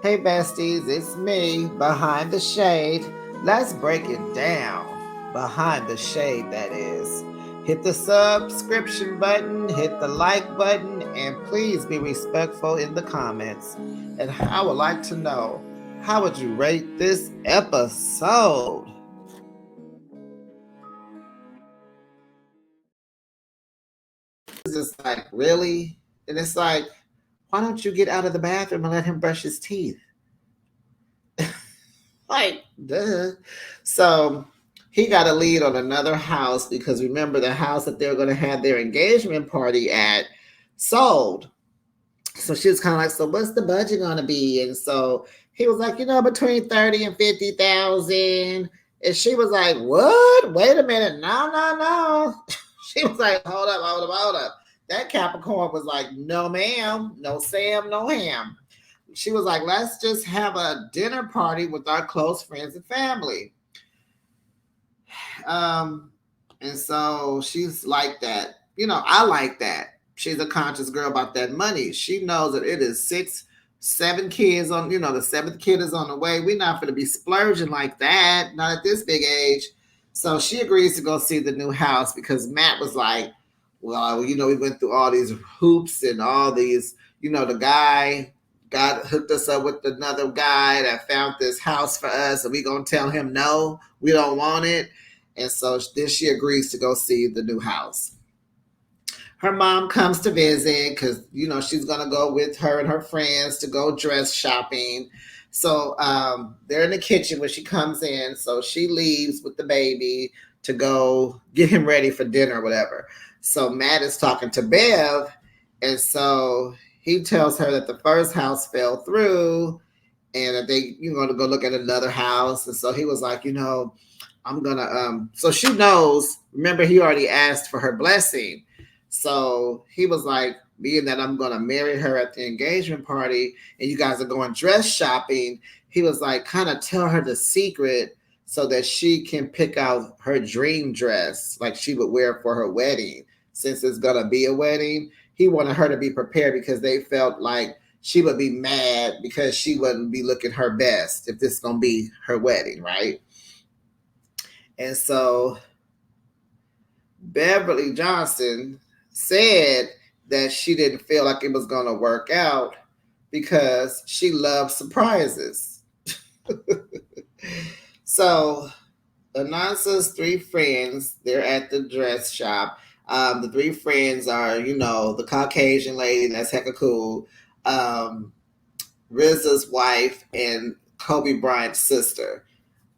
Hey besties, it's me, Behind the Shade. Let's break it down. Behind the Shade, that is. Hit the subscription button, hit the like button, and please be respectful in the comments. And I would like to know, how would you rate this episode? It's just like, really? And it's like, why don't you get out of the bathroom and let him brush his teeth? Like, duh. So he got a lead on another house because remember the house that they're going to have their engagement party at sold. So she was kind of like, so what's the budget going to be? And so he was like, between 30 and 50,000. And she was like, what? Wait a minute. No, no, no. She was like, hold up, hold up, hold up. That Capricorn was like, no, ma'am, no Sam, no ham. She was like, let's just have a dinner party with our close friends and family. Um, and so she's like that. I like that. She's a conscious girl about that money. She knows that it is 7 kids on, the seventh kid is on the way. We're not going to be splurging like that, not at this big age. So she agrees to go see the new house because Matt was like, well, we went through all these hoops and all these, the guy got hooked us up with another guy that found this house for us, and we gonna tell him no, we don't want it. And so then she agrees to go see the new house. Her mom comes to visit because she's gonna go with her and her friends to go dress shopping. So they're in the kitchen when she comes in. So she leaves with the baby to go get him ready for dinner or whatever. So Matt is talking to Bev, and so he tells her that the first house fell through and that you're going to go look at another house. And so he was like, I'm going to, so she knows, remember he already asked for her blessing. So he was like, being that I'm going to marry her at the engagement party and you guys are going dress shopping, he was like, kind of tell her the secret so that she can pick out her dream dress like she would wear for her wedding. Since it's going to be a wedding, he wanted her to be prepared because they felt like she would be mad because she wouldn't be looking her best if this is going to be her wedding, right? And so Beverly Johnson said that she didn't feel like it was going to work out because she loves surprises. So Anansa's 3 friends, they're at the dress shop. The 3 friends are, the Caucasian lady that's hecka cool, RZA's wife, and Kobe Bryant's sister.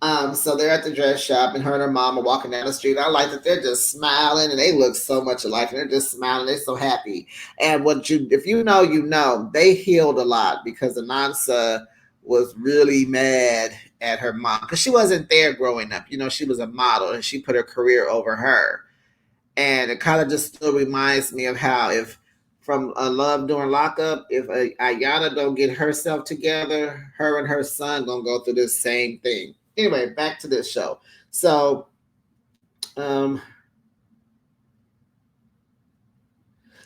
So they're at the dress shop, and her and her mom are walking down the street. I like that they're just smiling, and they look so much alike, and they're just smiling. They're so happy. And if you know, they healed a lot because Anansa was really mad at her mom because she wasn't there growing up. She was a model, and she put her career over her. And it kind of just still reminds me of how if from a love during lockup, if Ayana don't get herself together, her and her son gonna go through this same thing. Anyway, back to this show. So, um,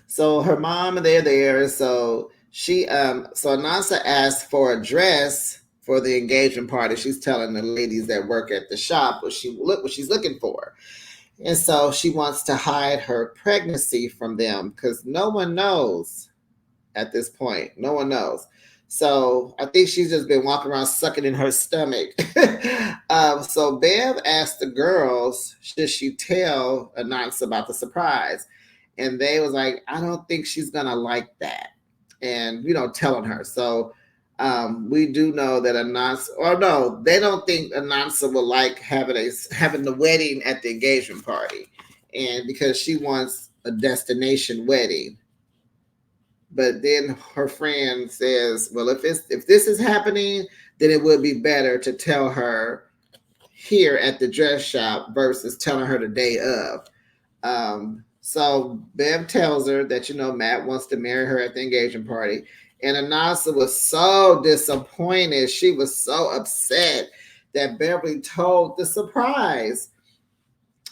so her mom, they're there. So so Anansa asked for a dress for the engagement party. She's telling the ladies that work at the shop what she's looking for. And so she wants to hide her pregnancy from them because no one knows at this point. No one knows. So I think she's just been walking around sucking in her stomach. So Bev asked the girls, should she tell Anansa about the surprise? And they was like, I don't think she's going to like that. And, telling her. So we do know that Anansa, or no, they don't think Anansa will like having the wedding at the engagement party, and because she wants a destination wedding. But then her friend says, "Well, if this is happening, then it would be better to tell her here at the dress shop versus telling her the day of." So Bev tells her that Matt wants to marry her at the engagement party. And Anansa was so disappointed. She was so upset that Beverly told the surprise.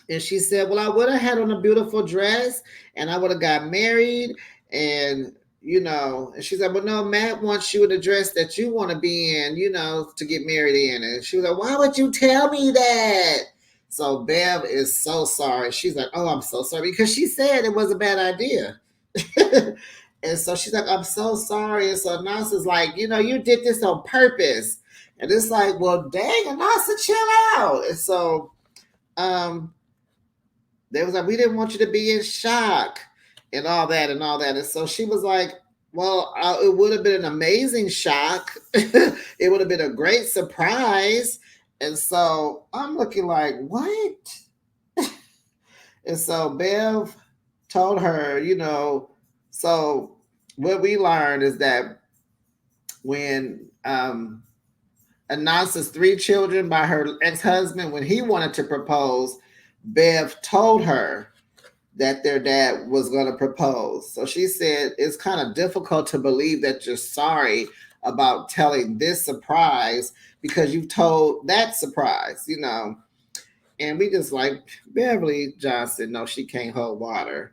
And she said, well, I would have had on a beautiful dress and I would have got married. And, and she's like, well, no, Matt wants you in the dress that you want to be in, to get married in. And she was like, why would you tell me that? So Bev is so sorry. She's like, oh, I'm so sorry, because she said it was a bad idea. And so she's like, I'm so sorry. And so Nasa's like, you did this on purpose. And it's like, well, dang, Nasa, chill out. And so they was like, we didn't want you to be in shock and all that and all that. And so she was like, well, it would have been an amazing shock. It would have been a great surprise. And so I'm looking like, what? And so Bev told her, so what we learned is that when Anansa's 3 children by her ex-husband, when he wanted to propose, Bev told her that their dad was going to propose. So she said, it's kind of difficult to believe that you're sorry about telling this surprise because you've told that surprise, And we just like, Beverly Johnson, no, she can't hold water.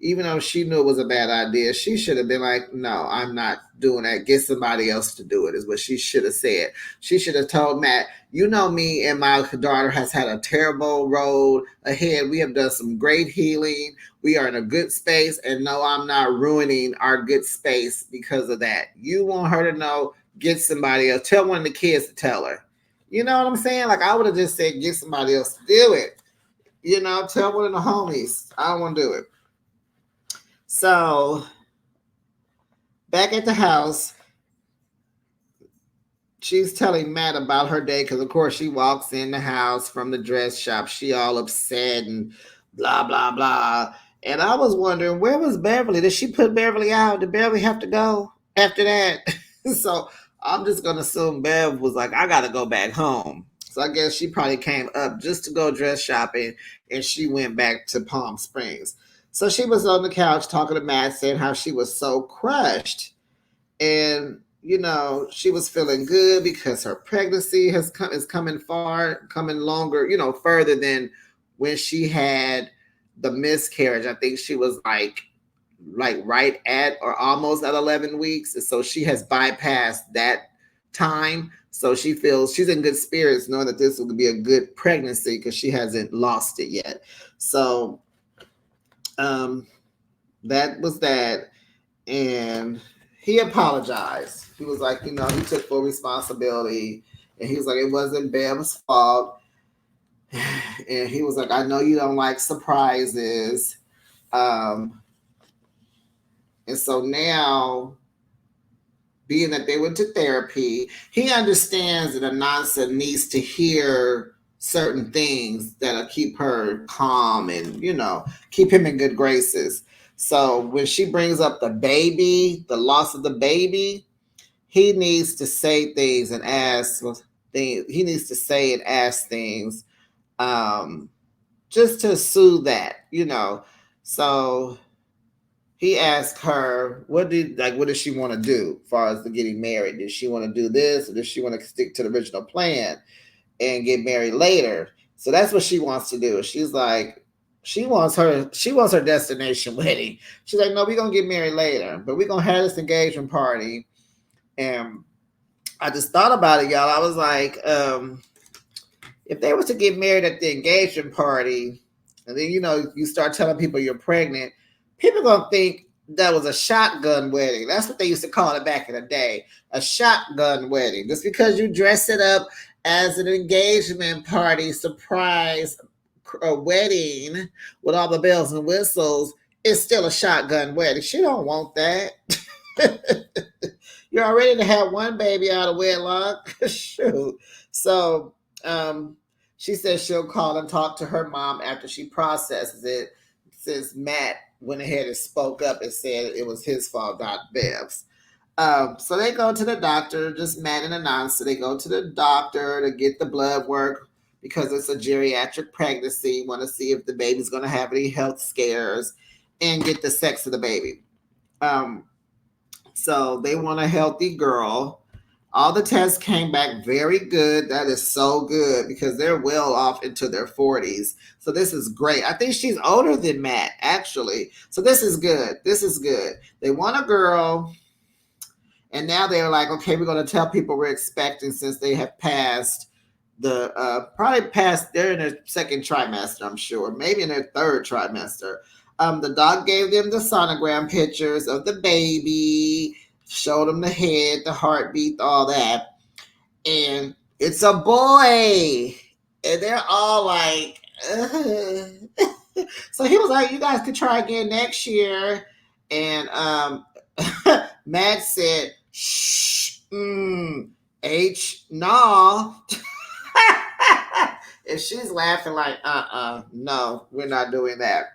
Even though she knew it was a bad idea, she should have been like, no, I'm not doing that. Get somebody else to do it, is what she should have said. She should have told Matt, me and my daughter has had a terrible road ahead. We have done some great healing. We are in a good space. And no, I'm not ruining our good space because of that. You want her to know, get somebody else. Tell one of the kids to tell her. You know what I'm saying? Like, I would have just said, get somebody else to do it. Tell one of the homies. I don't want to do it. So back at the house, she's telling Matt about her day because, of course, she walks in the house from the dress shop. She all upset and blah, blah, blah. And I was wondering, where was Beverly? Did she put Beverly out? Did Beverly have to go after that? So I'm just going to assume Bev was like, I got to go back home. So I guess she probably came up just to go dress shopping, and she went back to Palm Springs. So she was on the couch talking to Matt, saying how she was so crushed. And, she was feeling good because her pregnancy is coming longer, further than when she had the miscarriage. I think she was like right at or almost at 11 weeks. And so she has bypassed that time. So she feels she's in good spirits knowing that this will be a good pregnancy because she hasn't lost it yet. So that was that. And he apologized. He was like, he took full responsibility. And he was like, it wasn't Bam's fault. And he was like, I know you don't like surprises. And so now, being that they went to therapy, he understands that Anansa needs to hear certain things that'll keep her calm and, keep him in good graces. So when she brings up the baby, the loss of the baby, he needs to say things and ask things. He needs to say and ask things just to soothe that, So he asked her, what does she want to do as far as the getting married? Did she want to do this, or does she want to stick to the original plan and get married later? So that's what she wants to do. She's like, she wants her destination wedding. She's like, no, we're gonna get married later, but we're gonna have this engagement party. And I just thought about it, y'all. I was like, if they were to get married at the engagement party, and then you start telling people you're pregnant, people are gonna think that was a shotgun wedding. That's what they used to call it back in the day, a shotgun wedding. Just because you dress it up as an engagement party, surprise, a wedding with all the bells and whistles, it's still a shotgun wedding. She don't want that. You're already to have one baby out of wedlock. Shoot. So she says she'll call and talk to her mom after she processes it, since Matt went ahead and spoke up and said it was his fault, not Bev's. So they go to the doctor, just Matt and Anansa. They go to the doctor to get the blood work because it's a geriatric pregnancy. Want to see if the baby's going to have any health scares and get the sex of the baby. So they want a healthy girl. All the tests came back very good. That is so good because they're well off into their 40s. So this is great. I think she's older than Matt, actually. So this is good. This is good. They want a girl. And now they're like, okay, we're going to tell people we're expecting since they have passed probably past, they're in their second trimester, I'm sure, maybe in their third trimester. The doc gave them the sonogram pictures of the baby, showed them the head, the heartbeat, all that. And it's a boy. And they're all like, ugh. So he was like, you guys could try again next year. And Matt said, shh, no. And she's laughing like, no, we're not doing that.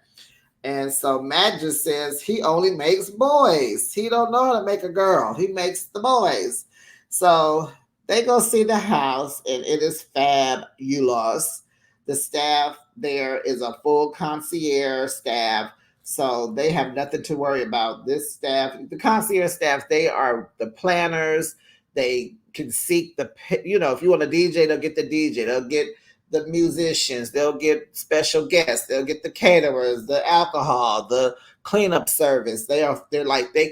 And so Matt just says he only makes boys. He don't know how to make a girl. He makes the boys. So they go see the house, and it is fabulous. The staff there is a full concierge staff. So they have nothing to worry about. This staff, the concierge staff, they are the planners. They can seek if you want a DJ, they'll get the DJ. They'll get the musicians. They'll get special guests. They'll get the caterers, the alcohol, the cleanup service. They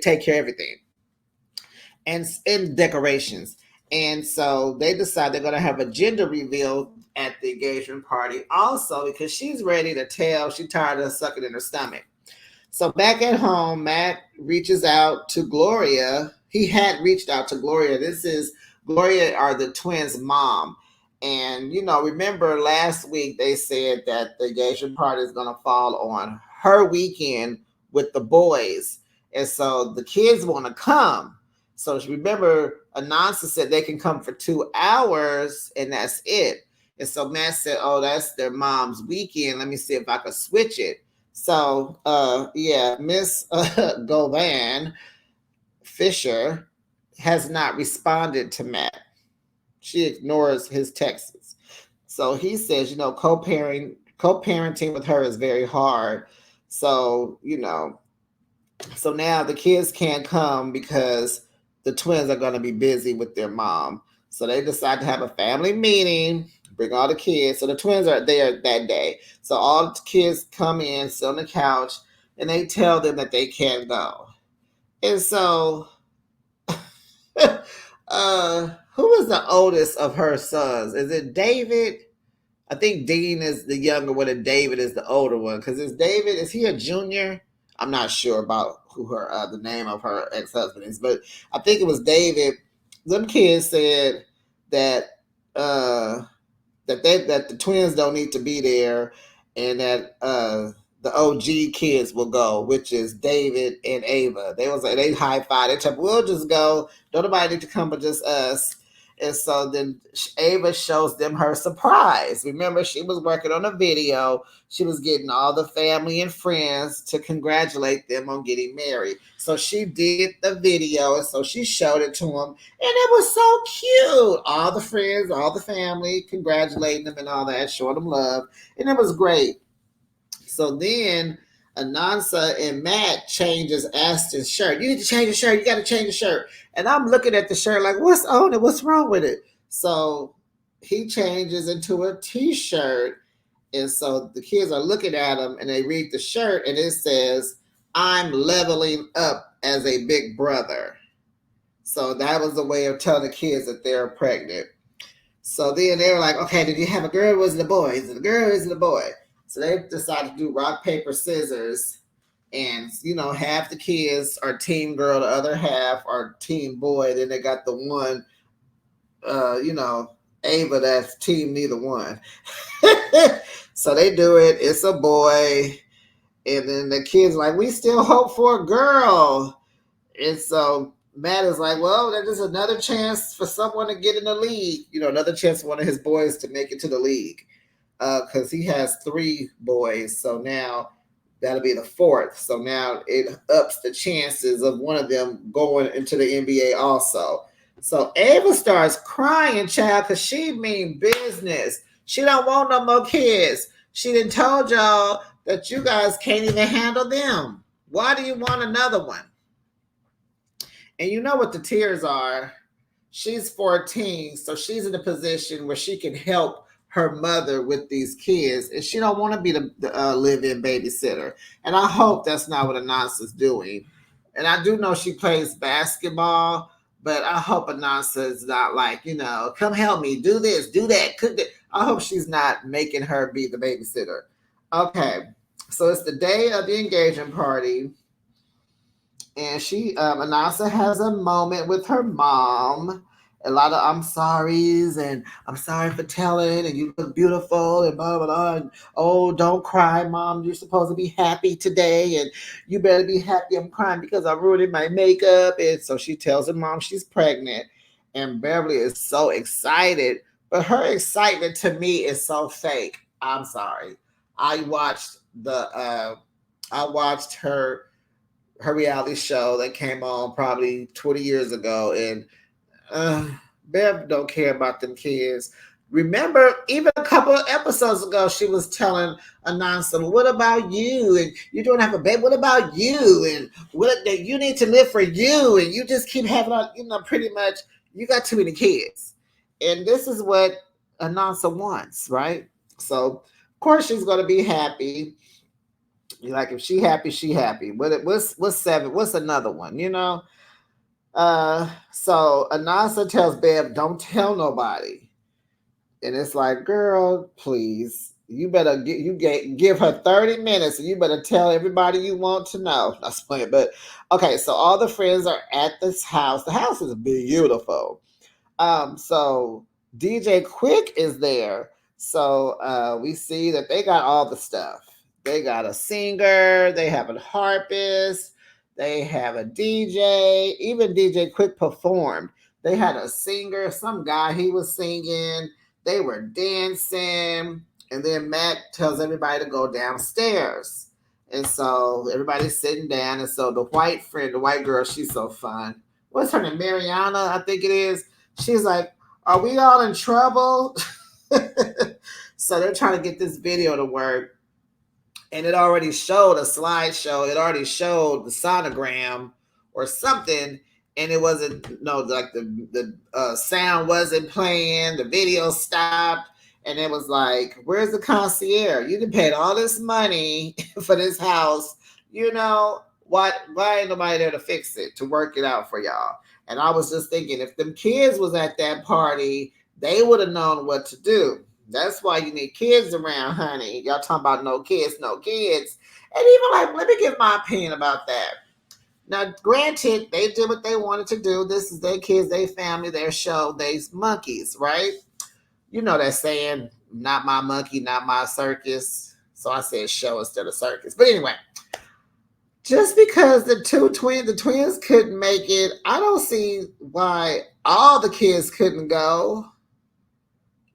take care of everything. And decorations. And so they decide they're going to have a gender reveal at the engagement party also because she's ready to tell she's tired of sucking in her stomach. So back at home, Matt reaches out to Gloria. He had reached out to Gloria. Gloria are the twins' mom. And, remember last week they said that the engagement party is going to fall on her weekend with the boys. And so the kids want to come. So remember, Anansa said they can come for 2 hours and that's it. And so Matt said, oh, that's their mom's weekend. Let me see if I can switch it. So, Miss Govan Fisher has not responded to Matt. She ignores his texts. So he says, co-parenting with her is very hard. So, so now the kids can't come because the twins are going to be busy with their mom. So they decide to have a family meeting, bring all the kids. So the twins are there that day. So all the kids come in, sit on the couch, and they tell them that they can't go. And so, who is the oldest of her sons? Is it David? I think Dean is the younger one and David is the older one. Because is he a junior? I'm not sure about who the name of her ex-husband is, but I think it was David. Them kids said that the twins don't need to be there, and that the OG kids will go, which is David and Ava. They high-fived. They said, we'll just go. Don't nobody need to come but just us. And so then Ava shows them her surprise. Remember, she was working on a video. She was getting all the family and friends to congratulate them on getting married. So she did the video, and so she showed it to them. And it was so cute. All the friends, all the family, congratulating them and all that, showing them love. And it was great. So then Anansa and Matt changes Aston's shirt. You need to change the shirt. You got to change the shirt. And I'm looking at the shirt like, what's on it? What's wrong with it? So he changes into a T-shirt. And so the kids are looking at him and they read the shirt and it says, I'm leveling up as a big brother. So that was the way of telling the kids that they're pregnant. So then they were like, okay, did you have a girl or was it a boy? Is it a girl or is it a boy? So they decided to do rock, paper, scissors. And, half the kids are team girl, the other half are team boy. Then they got the one, Ava, that's team neither one. So they do it. It's a boy. And then the kids like, we still hope for a girl. And so Matt is like, well, that is another chance for someone to get in the league. Another chance for one of his boys to make it to the league. Because he has 3 boys. So now that'll be the 4th. So now it ups the chances of one of them going into the NBA also. So Ava starts crying, child, because she mean business. She don't want no more kids. She done told y'all that you guys can't even handle them. Why do you want another one? And you know what the tears are. she's 14, so she's in a position where she can help her mother with these kids, and she don't want to be the live-in babysitter. And I hope that's not what Anansa's doing. And I do know she plays basketball, but I hope Anansa is not like, come help me, do this, do that, cook that. I hope she's not making her be the babysitter. Okay, so it's the day of the engagement party, and Anasa has a moment with her mom. A lot of I'm sorries, and I'm sorry for telling, and you look beautiful, and blah blah blah. And, oh, don't cry, mom. You're supposed to be happy today, and you better be happy. I'm crying because I'm ruining my makeup. And so she tells her mom she's pregnant, and Beverly is so excited, but her excitement to me is so fake. I'm sorry. I watched the I watched her reality show that came on probably 20 years ago, and Bev don't care about them kids. Remember, even a couple of episodes ago, she was telling Anansa, "What about you? And you don't have a baby. What about you? And what that you need to live for you? And you just keep having, pretty much you got too many kids." And this is what Anansa wants, right? So, of course, she's going to be happy. Like if she happy, she happy. What's seven? What's another one? So Anasa tells Bev, "Don't tell nobody," and it's like, girl, please, you better give her 30 minutes, and you better tell everybody you want to know. That's funny, but okay. So all the friends are at this house. The house is beautiful. So DJ Quick is there. So we see that they got all the stuff. They got a singer, they have a harpist, they have a DJ. Even DJ Quick performed. They had a singer, some guy, he was singing, they were dancing, and then Matt tells everybody to go downstairs. And so everybody's sitting down, and so the white friend, the white girl, she's so fun. What's her name? Mariana, I think it is. She's like, "Are we all in trouble?" So they're trying to get this video to work. And it already showed a slideshow. It already showed the sonogram or something. And it wasn't, like the sound wasn't playing. The video stopped. And it was like, where's the concierge? You done paid all this money for this house. Why ain't nobody there to fix it, to work it out for y'all? And I was just thinking, if them kids was at that party, they would have known what to do. That's why you need kids around, honey. Y'all talking about no kids, no kids. And even like, let me give my opinion about that. Now, granted, they did what they wanted to do. This is their kids, their family, their show, they's monkeys, right? You know that saying, not my monkey, not my circus. So I said show instead of circus. But anyway, just because the twins couldn't make it, I don't see why all the kids couldn't go.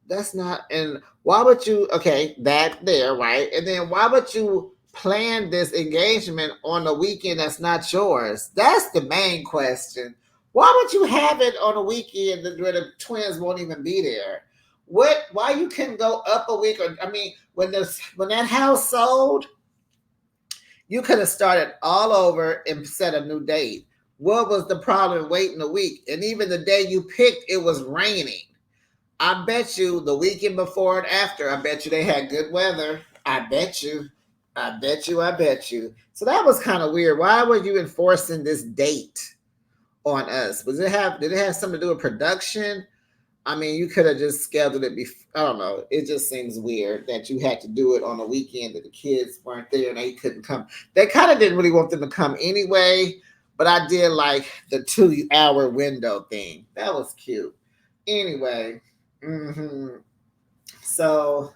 That's not, and why would you, okay, that there, right? And then why would you plan this engagement on a weekend that's not yours? That's the main question. Why would you have it on a weekend where the twins won't even be there? Why you couldn't go up a week? Or, I mean, when that house sold, you could have started all over and set a new date. What was the problem waiting a week? And even the day you picked, it was raining. I bet you the weekend before and after, I bet you they had good weather. I bet you. So that was kind of weird. Why were you enforcing this date on us? Did it have something to do with production? I mean, you could have just scheduled it before. I don't know. It just seems weird that you had to do it on a weekend that the kids weren't there and they couldn't come. They kind of didn't really want them to come anyway, but I did like the 2-hour window thing. That was cute. Anyway. So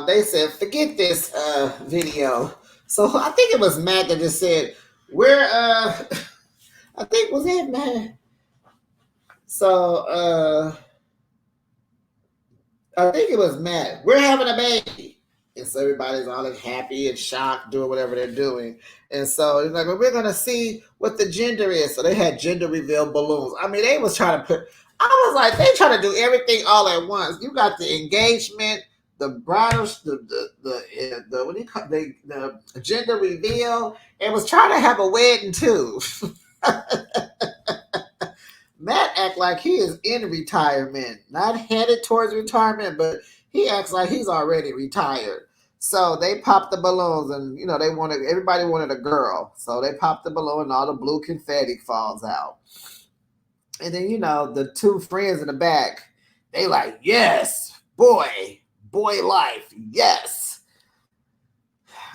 they said, forget this video. So I think it was Matt that just said, I think was it Matt? So I think it was Matt. We're having a baby. And so everybody's all like happy and shocked, doing whatever they're doing. And so it's like, well, we're going to see what the gender is. So they had gender reveal balloons. I mean, they was trying to put, I was like, they trying to do everything all at once. You got the engagement, the bridal, the what do you call the gender reveal, and was trying to have a wedding too. Matt act like he is in retirement, not headed towards retirement, but he acts like he's already retired. So they popped the balloons, and everybody wanted a girl. So they popped the balloon, and all the blue confetti falls out. And then the two friends in the back, they like, yes, boy life, yes.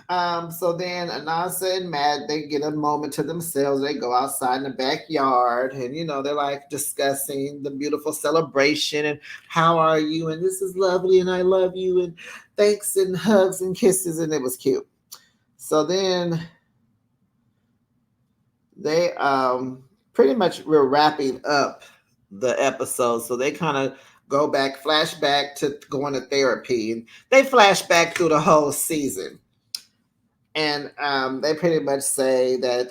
So then Anasa and Matt, they get a moment to themselves. They go outside in the backyard, and they're like discussing the beautiful celebration and how are you, and this is lovely, and I love you, and thanks, and hugs and kisses, and it was cute. So then they pretty much we're wrapping up the episode. So they kind of go back, flashback to going to therapy, and they flash back through the whole season. And they pretty much say that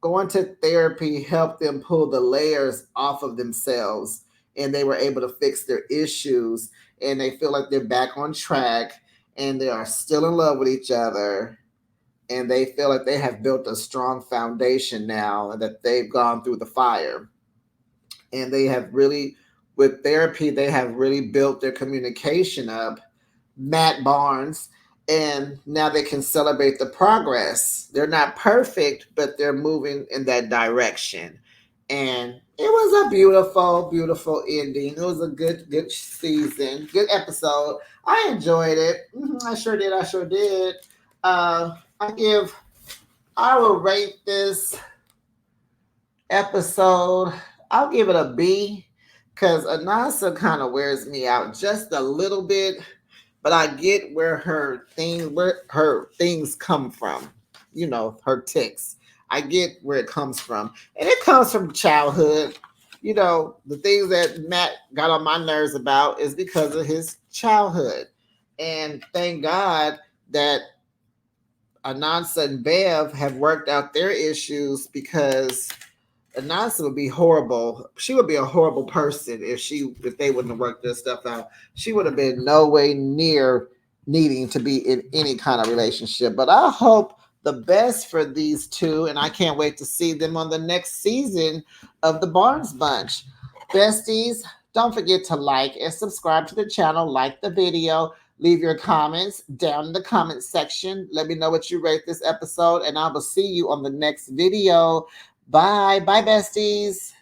going to therapy helped them pull the layers off of themselves, and they were able to fix their issues, and they feel like they're back on track, and they are still in love with each other, and they feel like they have built a strong foundation now, and that they've gone through the fire. And they have really, with therapy, they have really built their communication up. Matt Barnes, and now they can celebrate the progress. They're not perfect, but they're moving in that direction. And it was a beautiful, beautiful ending. It was a good season, good episode. I enjoyed it. I sure did. I will rate this episode. I'll give it a B, because Anasa kind of wears me out just a little bit. But I get where her things come from, her tics. I get where it comes from. And it comes from childhood. The things that Matt got on my nerves about is because of his childhood. And thank God that Anansa and Bev have worked out their issues, because Anansa would be horrible. She would be a horrible person if they wouldn't have worked this stuff out. She would have been no way near needing to be in any kind of relationship. But I hope the best for these two, and I can't wait to see them on the next season of the Barnes Bunch. Besties, don't forget to like and subscribe to the channel, like the video, leave your comments down in the comment section. Let me know what you rate this episode, and I will see you on the next video. Bye. Bye, besties.